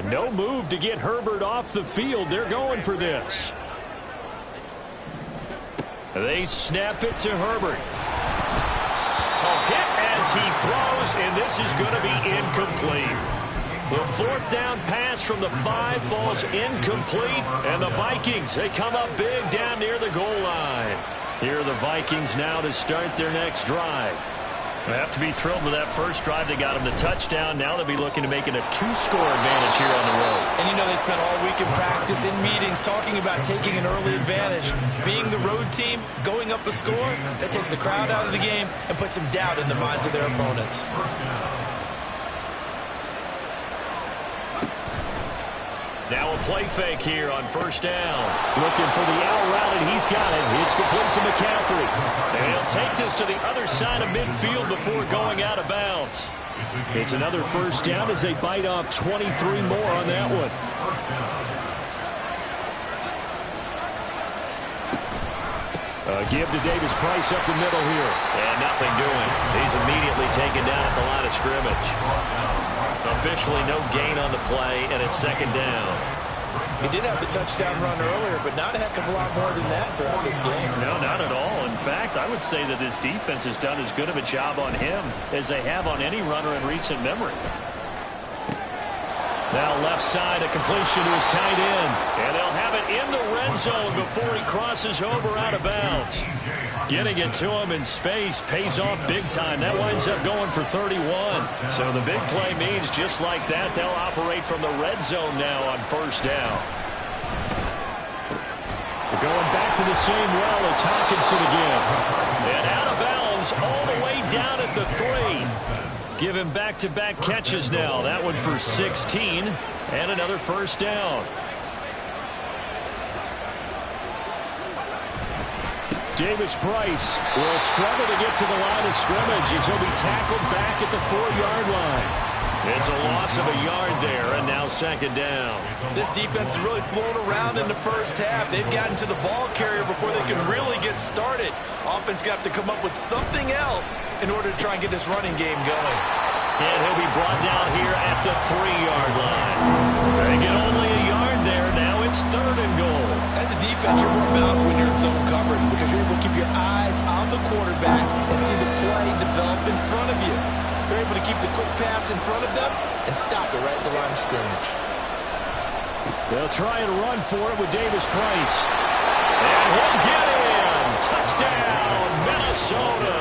No move to get Herbert off the field. They're going for this. They snap it to Herbert. Hit as he throws, and this is going to be incomplete. The fourth down pass from the 5 falls incomplete, and the Vikings, they come up big down near the goal line. Here are the Vikings now to start their next drive. They have to be thrilled with that first drive. They got them the touchdown. Now they'll be looking to make it a 2-score advantage here on the road. And you know they spent all week in practice, in meetings, talking about taking an early advantage. Being the road team, going up a score, that takes the crowd out of the game and puts some doubt in the minds of their opponents. Now a play fake here on first down. Looking for the out route, and he's got it. It's complete to McCaffrey. And he'll take this to the other side of midfield before going out of bounds. It's another first down as they bite off 23 more on that one. Give to Davis Price up the middle here. And nothing doing. He's immediately taken down at the line of scrimmage. Officially no gain on the play, and it's second down. He did have the touchdown run earlier, but not a heck of a lot more than that throughout this game. No, not at all. In fact, I would say that this defense has done as good of a job on him as they have on any runner in recent memory. Now left side, a completion to his tight end. And they'll have it in the red zone before he crosses over out of bounds. Getting it to him in space pays off big time. That winds up going for 31. So the big play means just like that, they'll operate from the red zone now on first down. We're going back to the same well. It's Hawkinson again. And out of bounds all the way down at the 3. Give him back-to-back catches now. That one for 16 and another first down. Davis Price will struggle to get to the line of scrimmage as he'll be tackled back at the 4-yard line. It's a loss of a yard there, and now second down. This defense is really flown around in the first half. They've gotten to the ball carrier before they can really get started. Offense got to come up with something else in order to try and get this running game going. And he'll be brought down here at the 3-yard line. They get only a yard there. Now it's third and goal. As a defense, you're more balanced when you're in zone coverage because you're able to keep your eyes on the quarterback and see the play develop in front of you. They're able to keep the quick pass in front of them and stop it right at the line of scrimmage. They'll try and run for it with Davis Price. And he'll get in. Touchdown, Minnesota.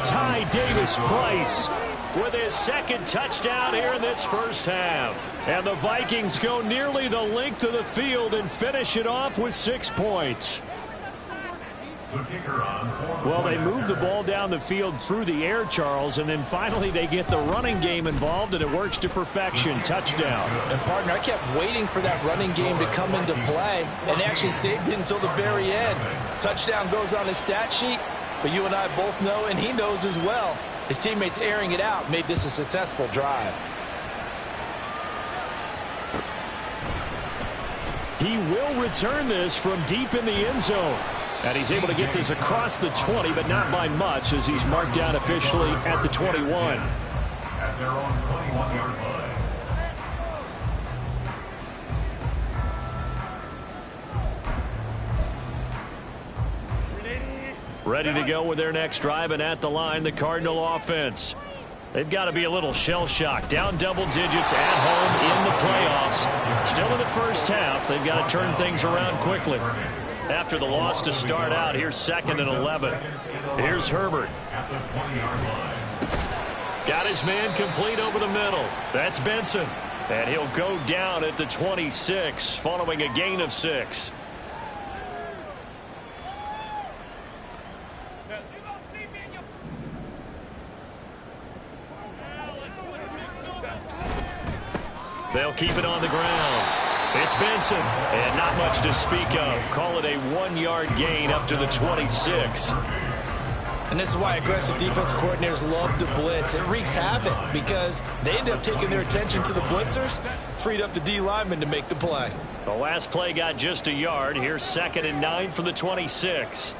Ty Davis Price with his second touchdown here in this first half. And the Vikings go nearly the length of the field and finish it off with 6 points. Well, they move the ball down the field through the air, Charles, and then finally they get the running game involved, and it works to perfection. Touchdown. And, partner, I kept waiting for that running game to come into play and actually saved it until the very end. Touchdown goes on his stat sheet, but you and I both know, and he knows as well, his teammates airing it out made this a successful drive. He will return this from deep in the end zone. And he's able to get this across the 20, but not by much, as he's marked down officially at the 21. At their own 21-yard line. Ready to go with their next drive, and at the line, the Cardinal offense. They've got to be a little shell-shocked. Down double digits at home in the playoffs. Still in the first half. They've got to turn things around quickly. After the loss to start out, here's 2nd and 11. Here's Herbert. Got his man complete over the middle. That's Benson. And he'll go down at the 26 following a gain of 6. They'll keep it on the ground. It's Benson, and not much to speak of. Call it a 1-yard gain up to the 26. And this is why aggressive defense coordinators love to blitz. It wreaks havoc because they end up taking their attention to the blitzers, freed up the D lineman to make the play. The last play got just a yard. Here's 2nd and 9 from the 26.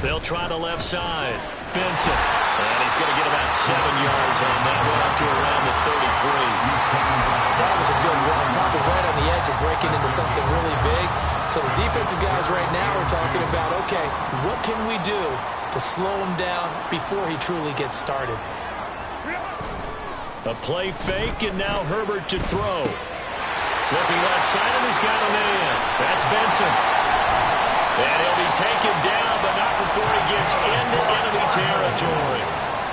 They'll try the left side. Benson. And he's going to get about 7 yards on that one up to around the 33. That was a good run, probably right on the edge of breaking into something really big. So the defensive guys right now are talking about, okay, what can we do to slow him down before he truly gets started? A play fake, and now Herbert to throw. Looking left side, and he's got a man. That's Benson. And he'll be taken down, but not before he gets into enemy territory.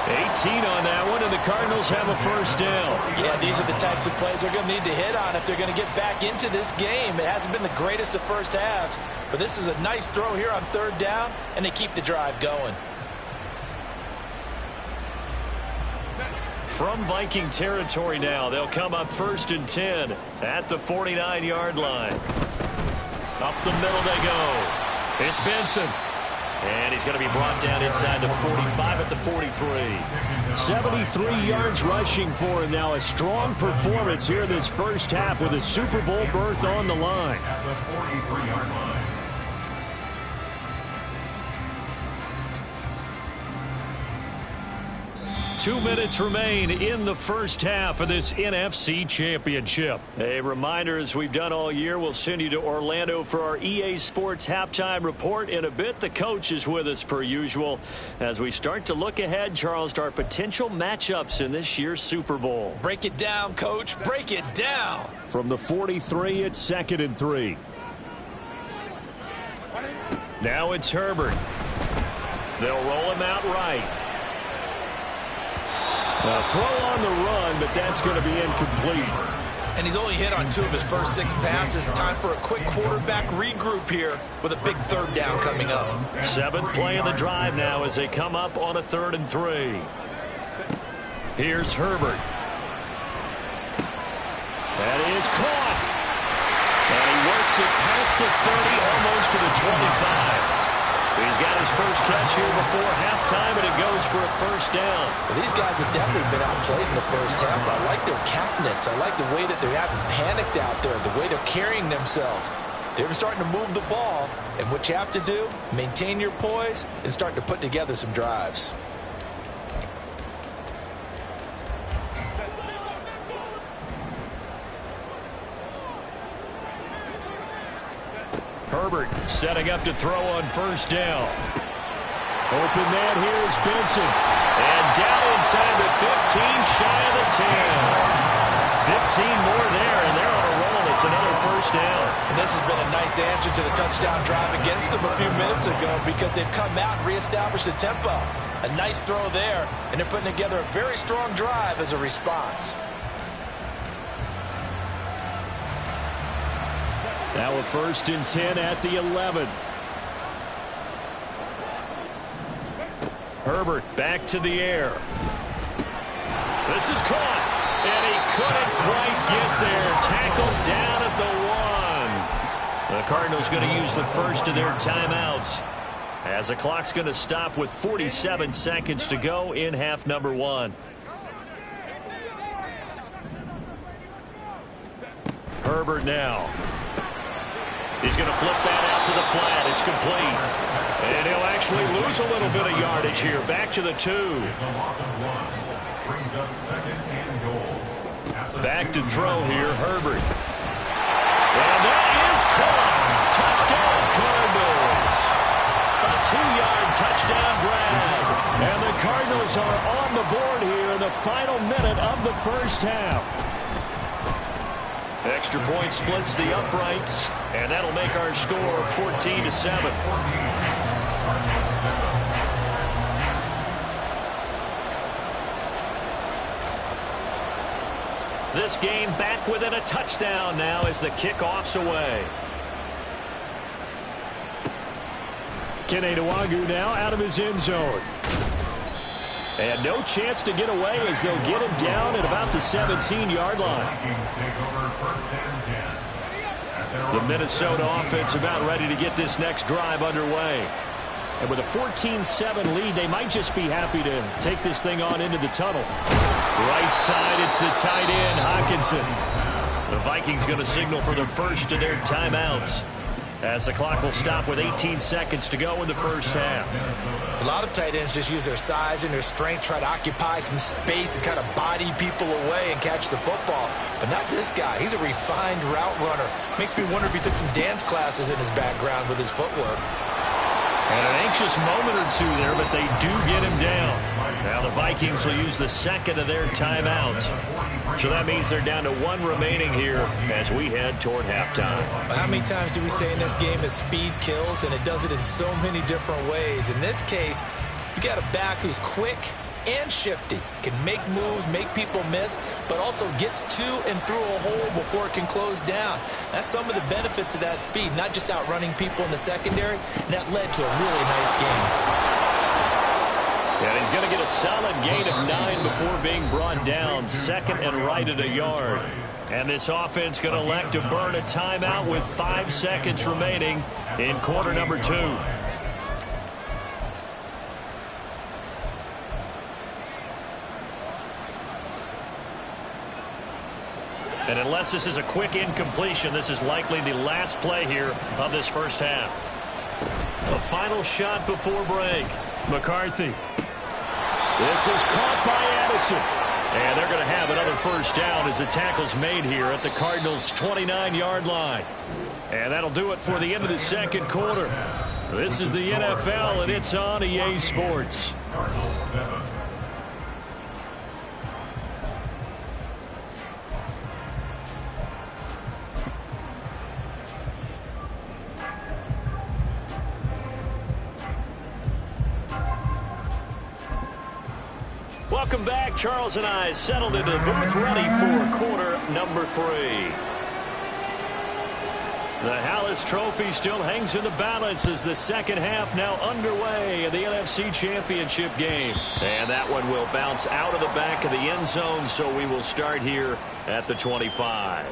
18 on that one, and the Cardinals have a first down. Yeah, these are the types of plays they're going to need to hit on if they're going to get back into this game. It hasn't been the greatest of first halves, but this is a nice throw here on third down, and they keep the drive going. From Viking territory now, they'll come up 1st and 10 at the 49-yard line. Up the middle they go. It's Benson. And he's going to be brought down inside the 45 at the 43. 73 yards rushing for him now. A strong performance here this first half with a Super Bowl berth on the line. At the 43-yard line. 2 minutes remain in the first half of this NFC Championship. A reminder, as we've done all year, we'll send you to Orlando for our EA Sports halftime report in a bit. The coach is with us per usual as we start to look ahead, Charles, to our potential matchups in this year's Super Bowl. Break it down, Coach. Break it down. From the 43, it's 2nd and 3. Now it's Herbert. They'll roll him out right. A throw on the run, but that's going to be incomplete. And he's only hit on 2 of his first 6 passes. Time for a quick quarterback regroup here with a big third down coming up. 7th play of the drive now as they come up on a 3rd and 3. Here's Herbert. That is caught. And he works it past the 30, almost to the 25. He's got his first catch here before halftime, and it goes for a first down. Well, these guys have definitely been outplayed in the first half. I like their countenance. I like the way that they haven't panicked out there, the way they're carrying themselves. They're starting to move the ball, and what you have to do, maintain your poise and start to put together some drives. Herbert setting up to throw on first down. Open man here is Benson. And down inside the 15, shy of the 10. 15 more there, and they're on a roll. It's another first down. And this has been a nice answer to the touchdown drive against them a few minutes ago because they've come out and reestablished the tempo. A nice throw there, and they're putting together a very strong drive as a response. Now a 1st and 10 at the 11. Herbert back to the air. This is caught, and he couldn't quite get there. Tackled down at the 1. The Cardinals going to use the first of their timeouts as the clock's going to stop with 47 seconds to go in half number 1. Herbert now. He's going to flip that out to the flat. It's complete. And he'll actually lose a little bit of yardage here. Back to the 2. Back to throw here, Herbert. And that is caught. Touchdown, Cardinals. A 2-yard touchdown grab. And the Cardinals are on the board here in the final minute of the first half. Extra point splits the uprights, and that'll make our score 14-7. This game back within a touchdown now as the kickoff's away. Kene Nwagu now out of his end zone. And no chance to get away as they'll get him down at about the 17-yard line. The Minnesota offense about ready to get this next drive underway. And with a 14-7 lead, they might just be happy to take this thing on into the tunnel. Right side, it's the tight end, Hockenson. The Vikings going to signal for the first of their timeouts. as the clock will stop with 18 seconds to go in the first half. A lot of tight ends just use their size and their strength, try to occupy some space and kind of body people away and catch the football. But not this guy. He's a refined route runner. Makes me wonder if he took some dance classes in his background with his footwork. And an anxious moment or two there, but they do get him down. Now the Vikings will use the second of their timeouts. So that means they're down to one remaining here as we head toward halftime. How many times do we say in this game that speed kills, and it does it in so many different ways? In this case, you got a back who's quick and shifty, can make moves, make people miss, but also gets to and through a hole before it can close down. That's some of the benefits of that speed, not just outrunning people in the secondary, and that led to a really nice game. And he's going to get a solid gain of 9 before being brought down, second and right at a yard. And this offense going to elect to burn a timeout with 5 seconds remaining in quarter number 2. And unless this is a quick incompletion, this is likely the last play here of this first half. A final shot before break. McCarthy. This is caught by Addison. And they're going to have another first down as the tackle's made here at the Cardinals' 29-yard line. And that'll do it for the end of the second quarter. This is the NFL, and it's on EA Sports. Welcome back. Charles and I settled into the booth ready for quarter number 3. The Hallis Trophy still hangs in the balance as the second half now underway in the NFC Championship game. And that one will bounce out of the back of the end zone, so we will start here at the 25.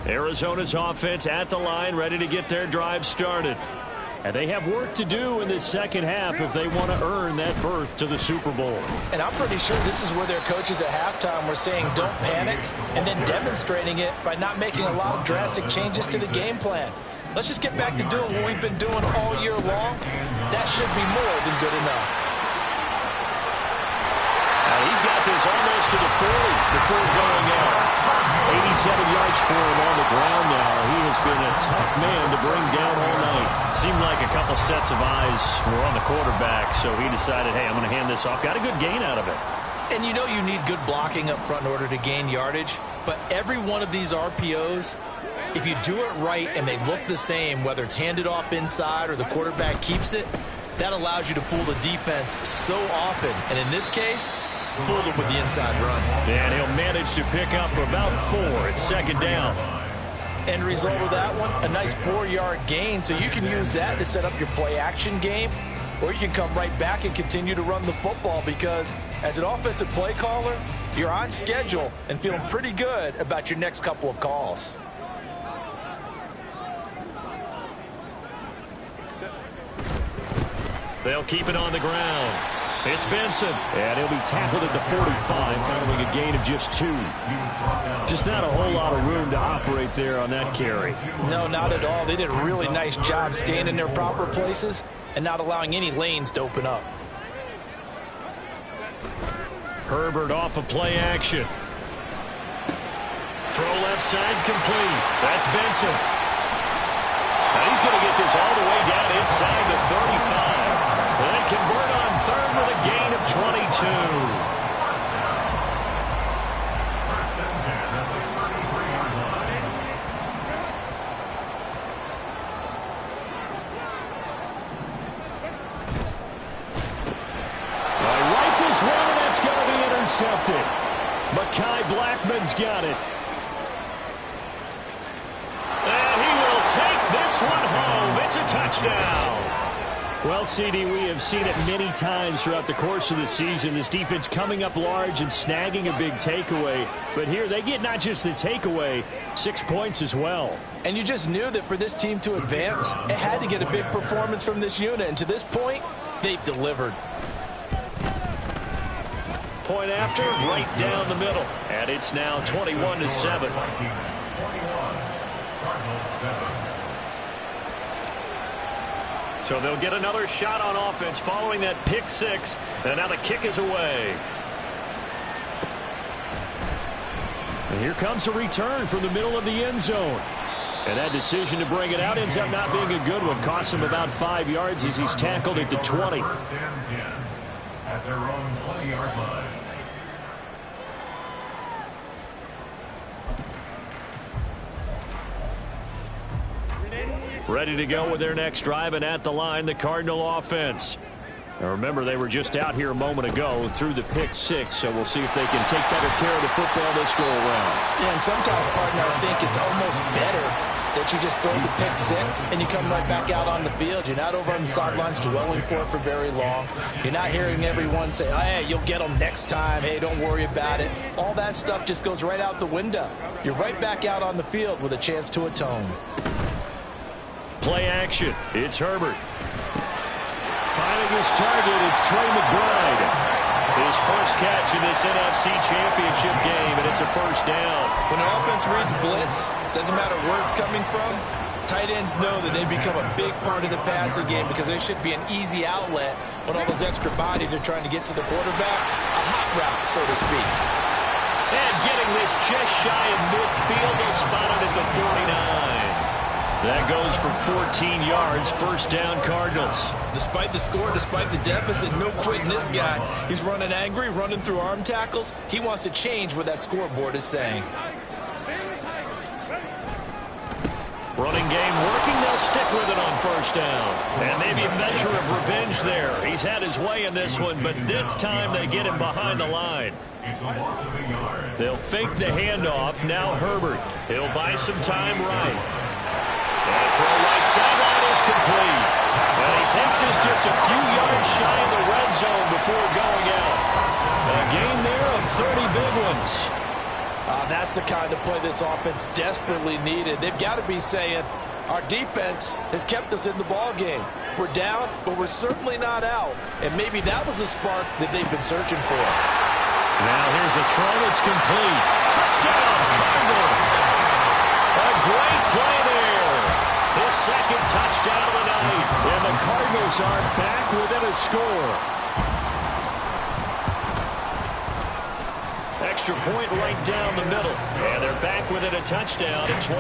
Arizona's offense at the line, ready to get their drive started. And they have work to do in this second half if they want to earn that berth to the Super Bowl. And I'm pretty sure this is where their coaches at halftime were saying don't panic, and then demonstrating it by not making a lot of drastic changes to the game plan. Let's just get back to doing what we've been doing all year long. That should be more than good enough. Now he's got this almost to the 40 before going out. 87 yards for him on the ground now. He has been a tough man to bring down all night. Seemed like a couple sets of eyes were on the quarterback, so he decided, hey, I'm going to hand this off. Got a good gain out of it. And you know you need good blocking up front in order to gain yardage, but every one of these RPOs, if you do it right and they look the same, whether it's handed off inside or the quarterback keeps it, that allows you to fool the defense so often. And in this case, fooled them with the inside run. And he'll manage to pick up about 4. It's second down. End result of that one, a nice 4-yard gain. So you can use that to set up your play-action game, or you can come right back and continue to run the football because as an offensive play caller, you're on schedule and feeling pretty good about your next couple of calls. They'll keep it on the ground. It's Benson, and he'll be tackled at the 45, following a gain of just 2. Just not a whole lot of room to operate there on that carry. No, not at all. They did a really nice job staying in their proper places and not allowing any lanes to open up. Herbert off of play action. Throw left side complete. That's Benson. Now he's going to get this all the way down inside the 35. And then convert on third with a gain of 22. Rifles one, and that's going to be intercepted. Mekhi Blackman's got it. And he will take this one home. It's a touchdown. Well, CD, we have seen it many times throughout the course of the season. This defense coming up large and snagging a big takeaway. But here they get not just the takeaway, 6 points as well. And you just knew that for this team to advance, it had to get a big performance from this unit. And to this point, they've delivered. point after, right down the middle. And it's now 21-7. So they'll get another shot on offense following that pick six. And now the kick is away. And here comes a return from the middle of the end zone. And that decision to bring it out ends up not being a good one. Costs him about 5 yards as he's tackled at the 20. At their own 20-yard line. Ready to go with their next drive, and at the line, the Cardinal offense. Now remember, they were just out here a moment ago through the pick six, so we'll see if they can take better care of the football this go-around. Yeah, and sometimes, partner, I think it's almost better that you just throw the pick six and you come right back out on the field. You're not over on the sidelines dwelling for it for very long. You're not hearing everyone say, oh, hey, you'll get them next time. Hey, don't worry about it. All that stuff just goes right out the window. You're right back out on the field with a chance to atone. Play action. It's Herbert. Finding his target, it's Trey McBride. His first catch in this NFC Championship game, and it's a first down. When an offense reads blitz, doesn't matter where it's coming from, tight ends know that they become a big part of the passing game because there should be an easy outlet when all those extra bodies are trying to get to the quarterback. A hot route, so to speak. And getting this just shy of midfield, they'll spot it at the 49. That goes for 14 yards, first down Cardinals. Despite the score, despite the deficit, no quitting this guy. He's running angry, running through arm tackles. He wants to change what that scoreboard is saying. Running game working, they'll stick with it on first down. And maybe a measure of revenge there. He's had his way in this one, but this time they get him behind the line. They'll fake the handoff. Now Herbert. He'll buy some time right. And throw right sideline is complete. And he takes us just a few yards shy of the red zone before going out. A gain there of 30 big ones. That's the kind of play this offense desperately needed. They've got to be saying, our defense has kept us in the ball game. We're down, but we're certainly not out. And maybe that was the spark that they've been searching for. Now here's a throw that's complete. Touchdown, Cardinals. A great play there. His second touchdown of the night. And the Cardinals are back within a score. Extra point right down the middle. And they're back within a touchdown at 21-14.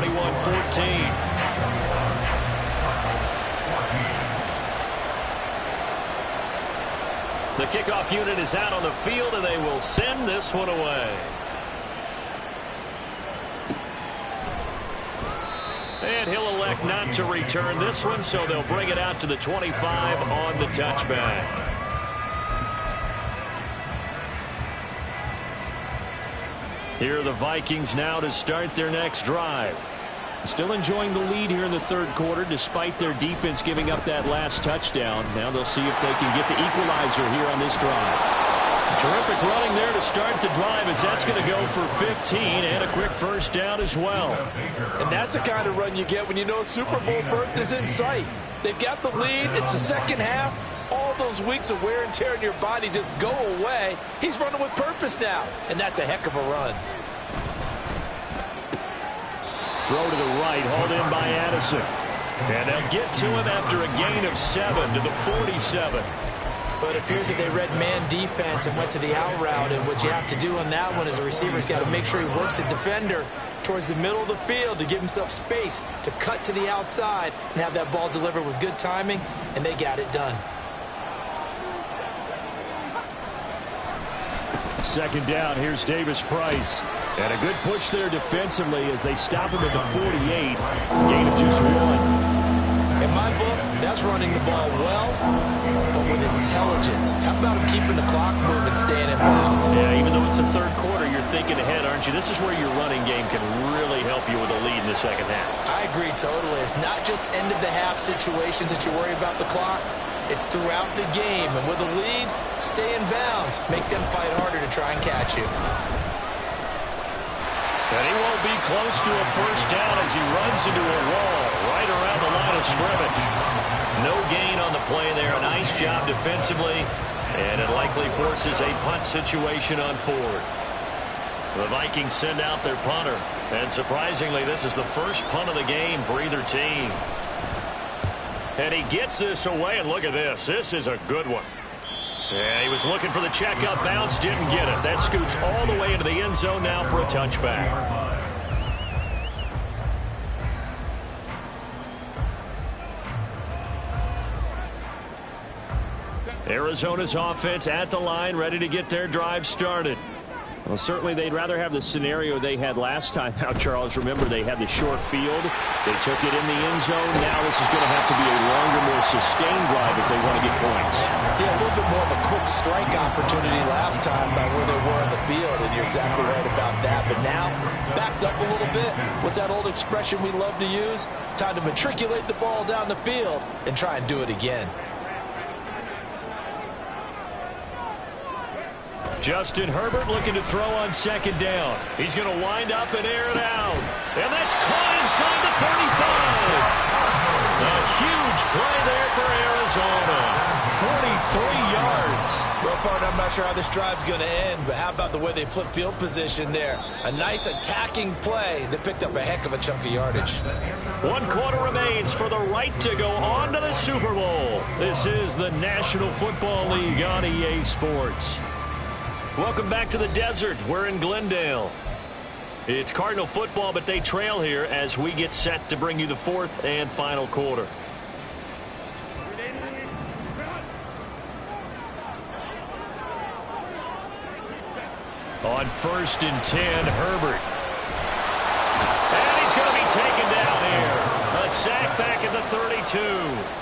The kickoff unit is out on the field, and they will send this one away. And he'll elect not to return this one, so they'll bring it out to the 25 on the touchback. Here are the Vikings now to start their next drive. Still enjoying the lead here in the third quarter despite their defense giving up that last touchdown. Now they'll see if they can get the equalizer here on this drive. Terrific running there to start the drive as that's going to go for 15 and a quick first down as well. And that's the kind of run you get when you know Super Bowl berth is in sight. They've got the lead. It's the second half. All those weeks of wear and tear in your body just go away. He's running with purpose now, and that's a heck of a run. Throw to the right, hauled in by Addison. And they'll get to him after a gain of 7 to the 47. But it appears that they read man defense and went to the out route. And what you have to do on that one is the receiver's got to make sure he works the defender towards the middle of the field to give himself space to cut to the outside and have that ball delivered with good timing, and they got it done. Second down, here's Davis Price. And a good push there defensively as they stop him at the 48. Gain of just 1. In my book, that's running the ball well, but with intelligence. How about him keeping the clock moving, staying in bounds? Yeah, even though it's the third quarter, you're thinking ahead, aren't you? This is where your running game can really help you with a lead in the second half. I agree totally. It's not just end-of-the-half situations that you worry about the clock. It's throughout the game. And with a lead, stay in bounds. Make them fight harder to try and catch you. And he won't be close to a first down as he runs into a wall right around the line of scrimmage. No gain on the play there. A nice job defensively. And it likely forces a punt situation on fourth. The Vikings send out their punter. And surprisingly, this is the first punt of the game for either team. And he gets this away, and look at this. This is a good one. Yeah, he was looking for the checkup bounce, didn't get it. That scoots all the way into the end zone now for a touchback. Arizona's offense at the line, ready to get their drive started. Well, certainly they'd rather have the scenario they had last time out, Charles. Remember, they had the short field. They took it in the end zone. Now this is going to have to be a longer, more sustained drive if they want to get points. Yeah, a little bit more of a quick strike opportunity last time by where they were in the field, and you're exactly right about that. But now, backed up a little bit. What's that old expression we love to use? Time to matriculate the ball down the field and try and do it again. Justin Herbert looking to throw on second down. He's going to wind up and air it out. And that's caught inside the 35. A huge play there for Arizona. 43 yards. Well, partner, I'm not sure how this drive's going to end, but how about the way they flip field position there? A nice attacking play that picked up a heck of a chunk of yardage. 1 quarter remains for the right to go on to the Super Bowl. This is the National Football League on EA Sports. Welcome back to the desert. We're in Glendale. It's Cardinal football, but they trail here as we get set to bring you the fourth and final quarter. On 1st and 10, Herbert. And he's going to be taken down here. A sack back at the 32.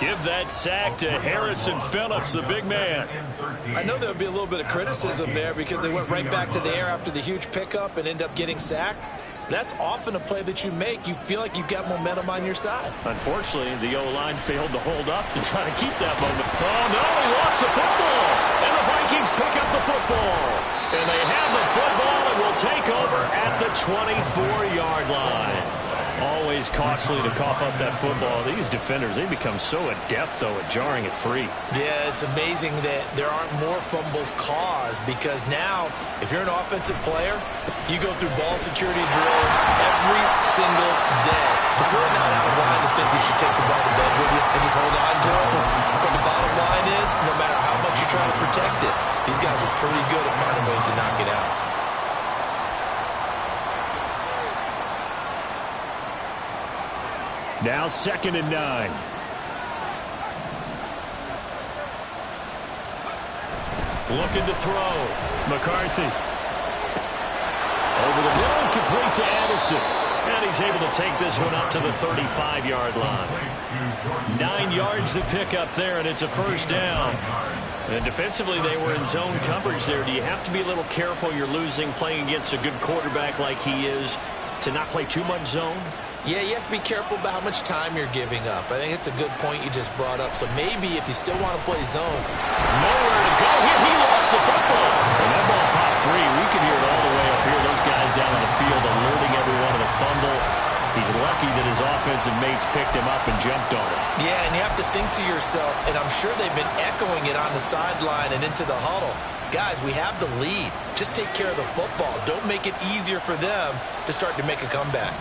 Give that sack to Harrison Phillips, the big man. I know there would be a little bit of criticism there because they went right back to the air after the huge pickup and end up getting sacked. That's often a play that you make. You feel like you've got momentum on your side. Unfortunately, the O-line failed to hold up to try to keep that moment. Oh, no, he lost the football. And the Vikings pick up the football. And they have the football and will take over at the 24-yard line. Always costly to cough up that football. These defenders, they become so adept, though, at jarring it free. Yeah, it's amazing that there aren't more fumbles caused because now, if you're an offensive player, you go through ball security drills every single day. It's really not out of line to think you should take the ball to bed with you and just hold on to it. But the bottom line is, no matter how much you try to protect it, these guys are pretty good at finding ways to knock it out. Now 2nd and 9. Looking to throw. McCarthy. Over the middle, complete to Addison. And he's able to take this one up to the 35-yard line. 9 yards to pick up there, and it's a first down. And defensively, they were in zone coverage there. Do you have to be a little careful? You're losing, playing against a good quarterback like he is, to not play too much zone? Yeah, you have to be careful about how much time you're giving up. I think it's a good point you just brought up. So maybe if you still want to play zone. Nowhere to go here. He lost the football. And that ball popped free. We can hear it all the way up here. Those guys down on the field alerting everyone of the fumble. He's lucky that his offensive mates picked him up and jumped on it. Yeah, and you have to think to yourself, and I'm sure they've been echoing it on the sideline and into the huddle. Guys, we have the lead. Just take care of the football. Don't make it easier for them to start to make a comeback.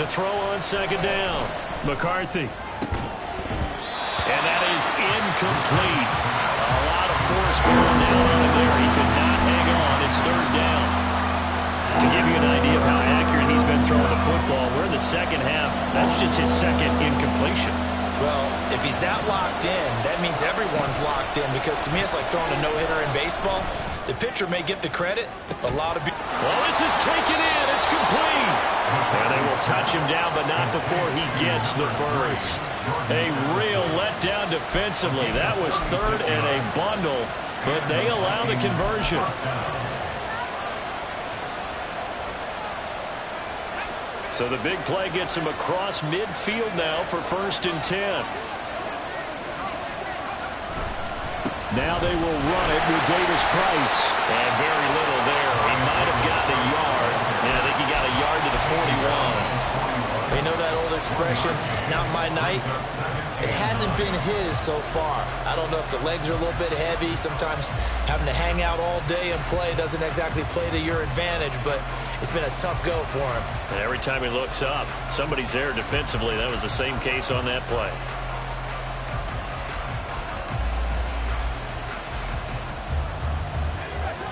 To throw on 2nd down, McCarthy. And that is incomplete. A lot of force going down on him there. He could not hang on. It's 3rd down. To give you an idea of how accurate he's been throwing the football, we're in the second half. That's just his 2nd incompletion. Well, if he's not locked in, that means everyone's locked in because to me it's like throwing a no-hitter in baseball. The pitcher may get the credit. Well, this is taken in. It's complete. And they will touch him down, but not before he gets the first. A real letdown defensively. That was 3rd and a bundle, but they allow the conversion. So the big play gets him across midfield now for 1st and 10. Now they will run it with Davis Price. And very little there. He might have gotten a yard. And I think he got a yard to the 41. You know that old expression, it's not my night. It hasn't been his so far. I don't know if the legs are a little bit heavy. Sometimes having to hang out all day and play doesn't exactly play to your advantage, but it's been a tough go for him. And every time he looks up, somebody's there defensively. That was the same case on that play.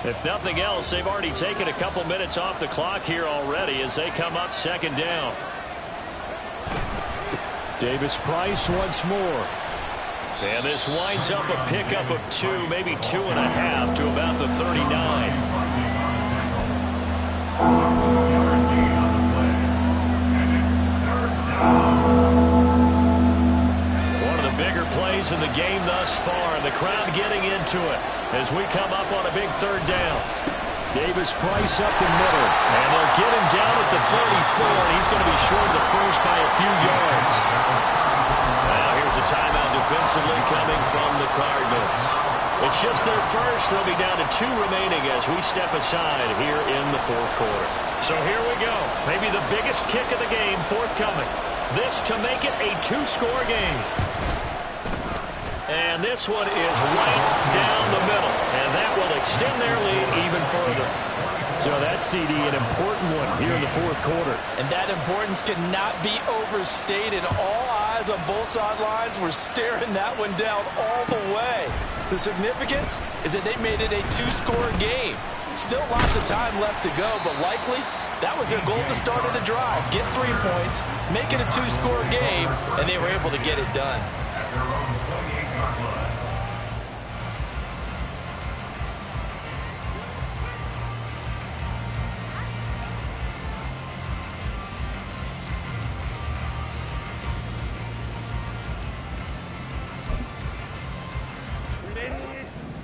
If nothing else, they've already taken a couple minutes off the clock here already as they come up second down. Davis-Price once more. And this winds up a pickup of 2, maybe 2.5 to about the 39. Bigger plays in the game thus far, and the crowd getting into it as we come up on a big third down. Davis-Price up the middle. And they'll get him down at the 34, and he's going to be short of the first by a few yards. Now here's a timeout defensively coming from the Cardinals. It's just their first. They'll be down to 2 remaining as we step aside here in the fourth quarter. So here we go. Maybe the biggest kick of the game forthcoming. This to make it a 2-score game. And this one is right down the middle. And that will extend their lead even further. So that, CD, an important one here in the fourth quarter. And that importance cannot be overstated. All eyes on both sidelines were staring that one down all the way. The significance is that they made it a 2-score game. Still lots of time left to go, but likely that was their goal to start of the drive. Get 3 points, make it a 2-score game, and they were able to get it done.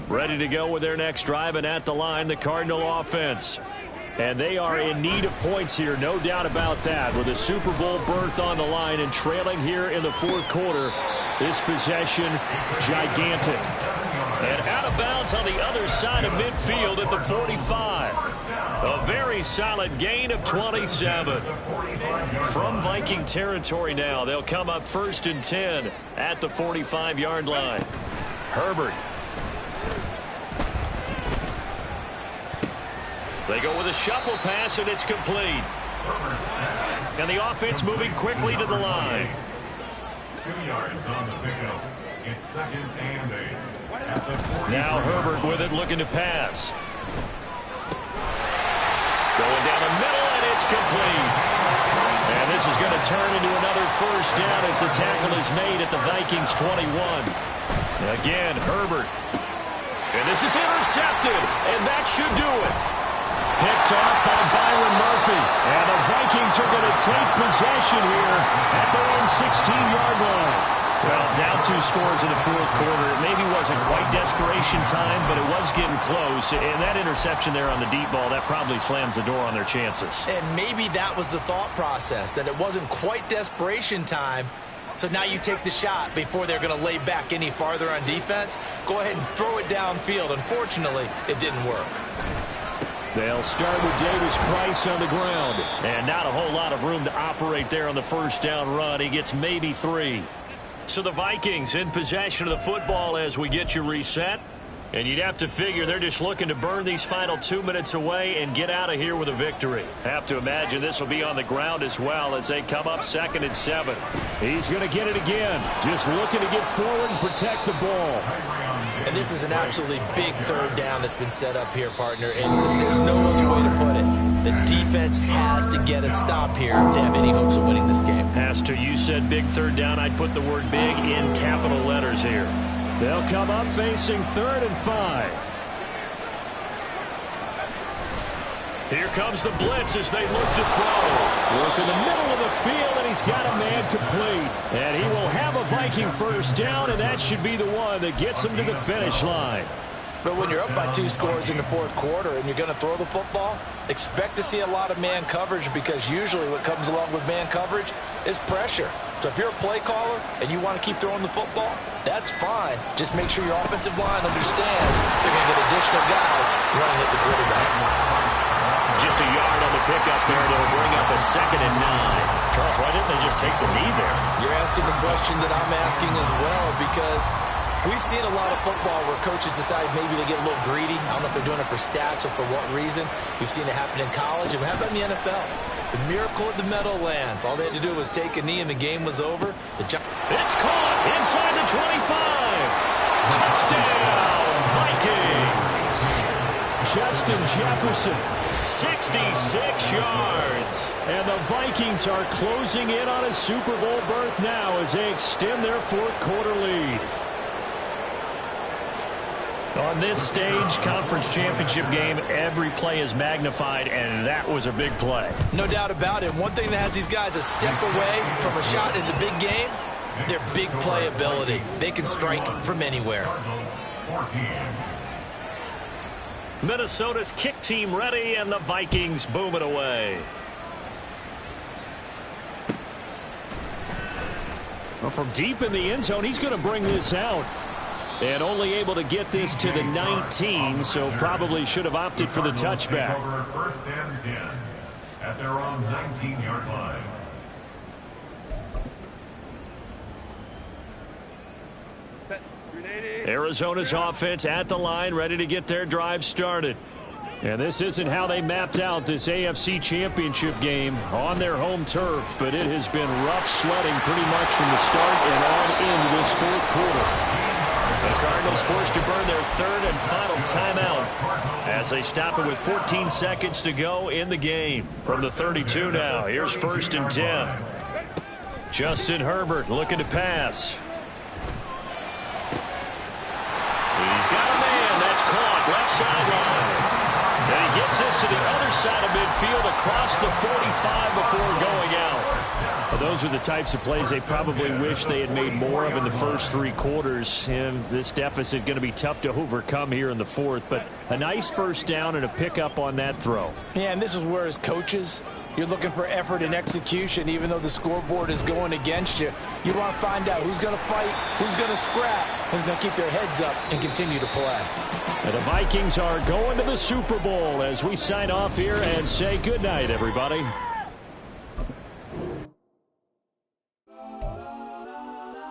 Ready to go with their next drive, and at the line, the Cardinal offense. And they are in need of points here, no doubt about that. With a Super Bowl berth on the line and trailing here in the fourth quarter, this possession, gigantic. And out of bounds on the other side of midfield at the 45. A very solid gain of 27. From Viking territory now, they'll come up 1st and 10 at the 45-yard line. Herbert. They go with a shuffle pass, and it's complete. And the offense moving quickly to the line. 2 yards on the pickup. It's 2nd and 8. Now Herbert with it, looking to pass. Going down the middle, and it's complete. And this is going to turn into another first down as the tackle is made at the Vikings 21. Again, Herbert. And this is intercepted, and that should do it. Picked off by Byron Murphy. And the Vikings are going to take possession here at their own 16-yard line. Well, down 2 scores in the fourth quarter. It maybe wasn't quite desperation time, but it was getting close. And that interception there on the deep ball, that probably slams the door on their chances. And maybe that was the thought process, that it wasn't quite desperation time. So now you take the shot before they're going to lay back any farther on defense. Go ahead and throw it downfield. Unfortunately, it didn't work. They'll start with Davis-Price on the ground. And not a whole lot of room to operate there on the first down run. He gets maybe 3. So the Vikings in possession of the football as we get you reset. And you'd have to figure they're just looking to burn these final 2 minutes away and get out of here with a victory. Have to imagine this will be on the ground as well as they come up 2nd and 7. He's going to get it again. Just looking to get forward and protect the ball. And this is an absolutely big third down that's been set up here, partner. And there's no other way to put it. The defense has to get a stop here to have any hopes of winning this game. Has to. You said big third down. I'd put the word big in capital letters here. They'll come up facing 3rd and 5. Here comes the blitz as they look to throw. Work in the middle of the field, and he's got a man complete. And he will have a Viking first down, and that should be the one that gets him to the finish line. But when you're up by 2 scores in the fourth quarter and you're going to throw the football, expect to see a lot of man coverage, because usually what comes along with man coverage is pressure. So if you're a play caller and you want to keep throwing the football, that's fine. Just make sure your offensive line understands they're going to get additional guys running at the quarterback. Just a yard on the pickup there. They'll bring up a 2nd and 9. Charles, why didn't they just take the knee there? You're asking the question that I'm asking as well, because we've seen a lot of football where coaches decide maybe they get a little greedy. I don't know if they're doing it for stats or for what reason. We've seen it happen in college, and how about in the NFL? The miracle at the Meadowlands. All they had to do was take a knee, and the game was over. It's caught inside the 25. Touchdown, Vikings. Justin Jefferson. 66 yards. And the Vikings are closing in on a Super Bowl berth now as they extend their fourth quarter lead. On this stage, conference championship game, every play is magnified, and that was a big play. No doubt about it. One thing that has these guys a step away from a shot in the big game, their big play ability. They can strike from anywhere. Minnesota's kick team ready, and the Vikings boom it away. Well, from deep in the end zone, he's going to bring this out. And only able to get this to the 19, so probably should have opted for the touchback. First and 10 at their own 19-yard line. Arizona's offense at the line, ready to get their drive started. And this isn't how they mapped out this AFC Championship game on their home turf, but it has been rough sledding pretty much from the start and on into this fourth quarter. The Cardinals forced to burn their third and final timeout as they stop it with 14 seconds to go in the game. From the 32 now, here's first and 10. Justin Herbert looking to pass. He's got a man. That's caught left sideline. And he gets this to the other side of midfield across the 45 before going out. Well, those are the types of plays they probably wish they had made more of in the first three quarters. And this deficit going to be tough to overcome here in the fourth. But a nice first down and a pickup on that throw. Yeah, and this is where as coaches, you're looking for effort and execution. Even though the scoreboard is going against you, you want to find out who's going to fight, who's going to scrap, who's going to keep their heads up and continue to play. And the Vikings are going to the Super Bowl as we sign off here and say goodnight, everybody.